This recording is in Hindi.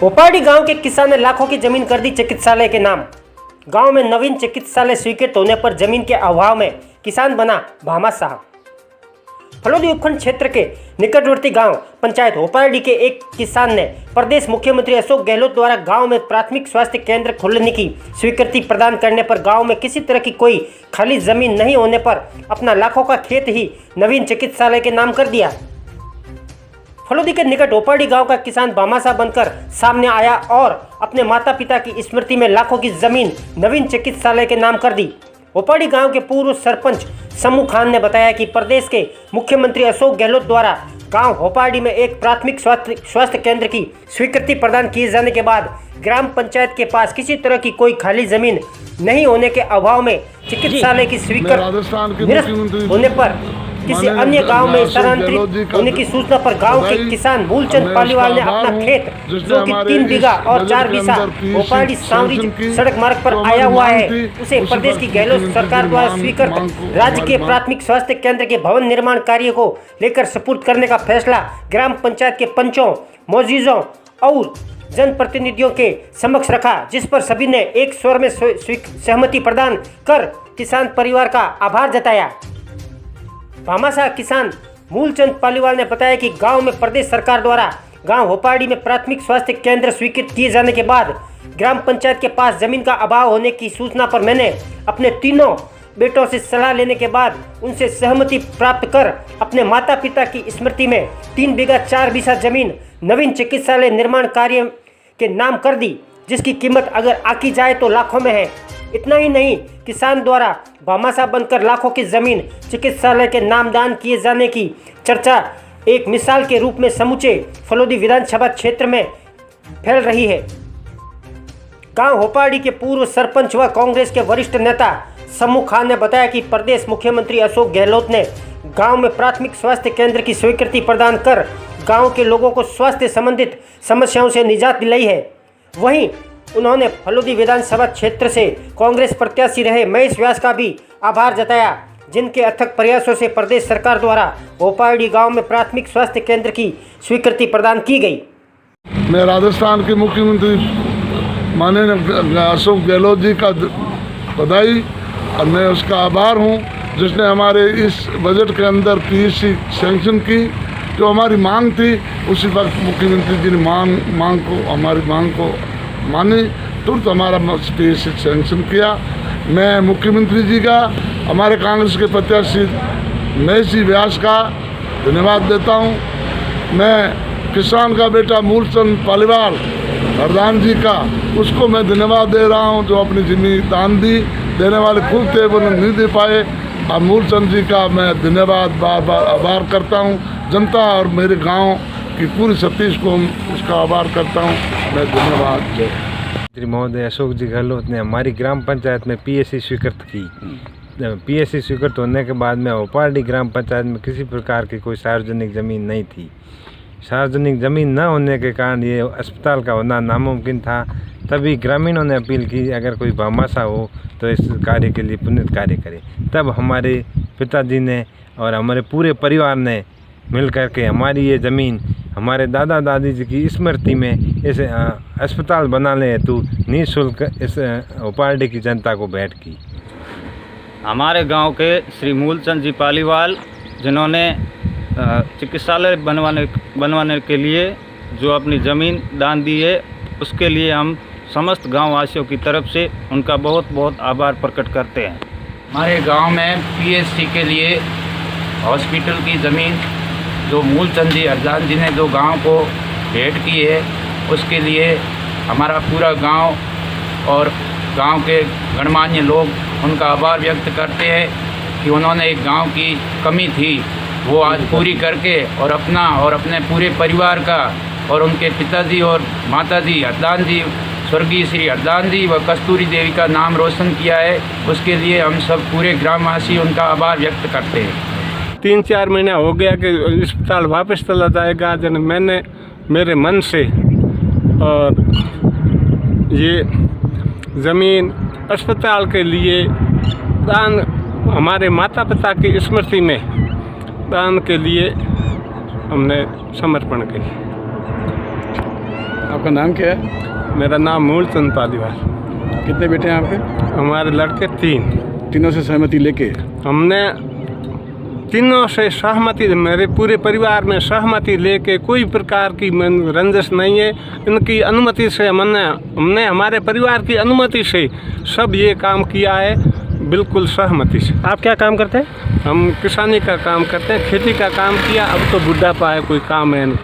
ओपाड़ी गांव के किसान ने लाखों की जमीन कर दी चिकित्सालय के नाम। गांव में नवीन चिकित्सालय स्वीकृत होने पर जमीन के अभाव में किसान बना भामाशाह। फलोदी उपखंड क्षेत्र के निकटवर्ती गांव पंचायत ओपाड़ी के एक किसान ने प्रदेश मुख्यमंत्री अशोक गहलोत द्वारा गांव में प्राथमिक स्वास्थ्य केंद्र खोलने की स्वीकृति प्रदान करने पर गांव में किसी तरह की कोई खाली जमीन नहीं होने पर अपना लाखों का खेत ही नवीन चिकित्सालय के नाम कर दिया। फलोदी के निकट ओपाड़ी गांव का किसान भामाशाह बनकर सामने आया और अपने माता पिता की स्मृति में लाखों की जमीन नवीन चिकित्सालय के नाम कर दी। ओपाड़ी गांव के पूर्व सरपंच समू खान ने बताया कि प्रदेश के मुख्यमंत्री अशोक गहलोत द्वारा गांव ओपाड़ी में एक प्राथमिक स्वास्थ्य केंद्र की स्वीकृति प्रदान किए जाने के बाद ग्राम पंचायत के पास किसी तरह की कोई खाली जमीन नहीं होने के अभाव में चिकित्सालय की स्वीकृति निरस्त होने पर किसी अन्य गांव में स्थानांतरित होने की सूचना पर गांव के किसान मूलचंद पालीवाल ने अपना खेत जो कि 3 बीघा और 4 बीघा ओपाड़ी सांवरी सड़क मार्ग पर आया हुआ है उसे प्रदेश की गहलोत सरकार द्वारा स्वीकृत राज्य के प्राथमिक स्वास्थ्य केंद्र के भवन निर्माण कार्य को लेकर सुपुर्द करने का फैसला ग्राम पंचायत के पंचों मौजूदों और जनप्रतिनिधियों के समक्ष रखा, जिस पर सभी ने एक स्वर में सहमति प्रदान कर किसान परिवार का आभार जताया। भामाशाह किसान मूलचंद पालीवाल ने बताया कि गांव में प्रदेश सरकार द्वारा गांव ओपाड़ी में प्राथमिक स्वास्थ्य केंद्र स्वीकृत किए जाने के बाद ग्राम पंचायत के पास जमीन का अभाव होने की सूचना पर मैंने अपने तीनों बेटों से सलाह लेने के बाद उनसे सहमति प्राप्त कर अपने माता पिता की स्मृति में 3 बीघा 4 बीघा जमीन नवीन चिकित्सालय निर्माण कार्य के नाम कर दी, जिसकी कीमत अगर आकी जाए तो लाखों में है। इतना ही नहीं, किसान द्वारा भामाशाह बनकर लाखों की जमीन चिकित्सालय के नाम दान किए जाने की चर्चा एक मिसाल के रूप में समूचे फलोदी विधानसभा क्षेत्र में फैल रही है। गांव ओपाड़ी के पूर्व सरपंच व कांग्रेस के वरिष्ठ नेता समू खान ने बताया कि प्रदेश मुख्यमंत्री अशोक गहलोत ने गांव में प्राथमिक स्वास्थ्य केंद्र की स्वीकृति प्रदान कर गांव के लोगों को स्वास्थ्य संबंधित समस्याओं से निजात दिलाई है। वहीं उन्होंने फलोदी विधानसभा क्षेत्र से कांग्रेस प्रत्याशी रहे महेश व्यास का भी आभार जताया, जिनके अथक प्रयासों से प्रदेश सरकार द्वारा ओपाड़ी गांव में प्राथमिक स्वास्थ्य केंद्र की स्वीकृति प्रदान की गई। मैं राजस्थान के मुख्यमंत्री माननीय अशोक गहलोत जी का बधाई और मैं उसका आभार हूं, जिसने हमारे इस बजट के अंदर पीएससी सैंक्शन की। जो हमारी मांग थी उसी वक्त मुख्यमंत्री जी ने हमारी मांग को माने, तुरंत हमारा पीएससी सैंक्शन किया। मैं मुख्यमंत्री जी का, हमारे कांग्रेस के प्रत्याशी महेश जी व्यास का धन्यवाद देता हूं। मैं किसान का बेटा मूलचंद पालीवाल हरदान जी का, उसको मैं धन्यवाद दे रहा हूं, जो अपनी जमीन दान दी। देने वाले खुद थे वो नहीं दे पाए। और मूलचंद जी का मैं धन्यवाद बार बार आभार करता हूं। जनता और मेरे गांव की पूरी सतीश को उसका आभार करता हूं। मैं धन्यवाद मंत्री महोदय अशोक जी गहलोत ने हमारी ग्राम पंचायत में पीएससी स्वीकृत की। पीएससी स्वीकृत होने के बाद में ओपाड़ी ग्राम पंचायत में किसी प्रकार की कोई सार्वजनिक ज़मीन नहीं थी। सार्वजनिक ज़मीन न होने के कारण ये अस्पताल का होना नामुमकिन था। तभी ग्रामीणों ने अपील की, अगर कोई भामाशाह हो तो इस कार्य के लिए पुनीत कार्य करे। तब हमारे पिताजी ने और हमारे पूरे परिवार ने मिल कर के हमारी ये ज़मीन हमारे दादा दादी जी की स्मृति में इस अस्पताल बनाने हेतु निःशुल्क इस ओपाड़ी की जनता को भेंट की। हमारे गांव के श्री मूलचंद जी पालीवाल, जिन्होंने चिकित्सालय बनवाने के लिए जो अपनी ज़मीन दान दी है, उसके लिए हम समस्त गाँव वासियों की तरफ से उनका बहुत बहुत आभार प्रकट करते हैं। हमारे गांव में पीएससी के लिए हॉस्पिटल की ज़मीन जो मूलचंद जी हरदान जी ने जो गांव को भेंट की है, उसके लिए हमारा पूरा गांव और गांव के गणमान्य लोग उनका आभार व्यक्त करते हैं कि उन्होंने एक गांव की कमी थी वो आज पूरी करके और अपना और अपने पूरे परिवार का और उनके पिताजी और माताजी हरदान जी, स्वर्गीय श्री हरदान जी व कस्तूरी देवी का नाम रोशन किया है। उसके लिए हम सब पूरे ग्रामवासी उनका आभार व्यक्त करते हैं। 3-4 महीना हो गया कि अस्पताल वापस चला जाएगा, जन मैंने मेरे मन से और ये ज़मीन अस्पताल के लिए दान हमारे माता पिता की स्मृति में दान के लिए हमने समर्पण की। आपका नाम क्या है? मेरा नाम मूलचंद पालीवाल। कितने बेटे हैं आपके? हमारे लड़के 3। तीनों से सहमति लेके? हमने तीनों से सहमति, मेरे पूरे परिवार में सहमति लेके, कोई प्रकार की रंजिश नहीं है। इनकी अनुमति से हमने हमारे परिवार की अनुमति से सब ये काम किया है, बिल्कुल सहमति से। आप क्या काम करते हैं? हम किसानी का काम करते हैं, खेती का काम किया। अब तो बुढ़ापा है, कोई काम है नहीं।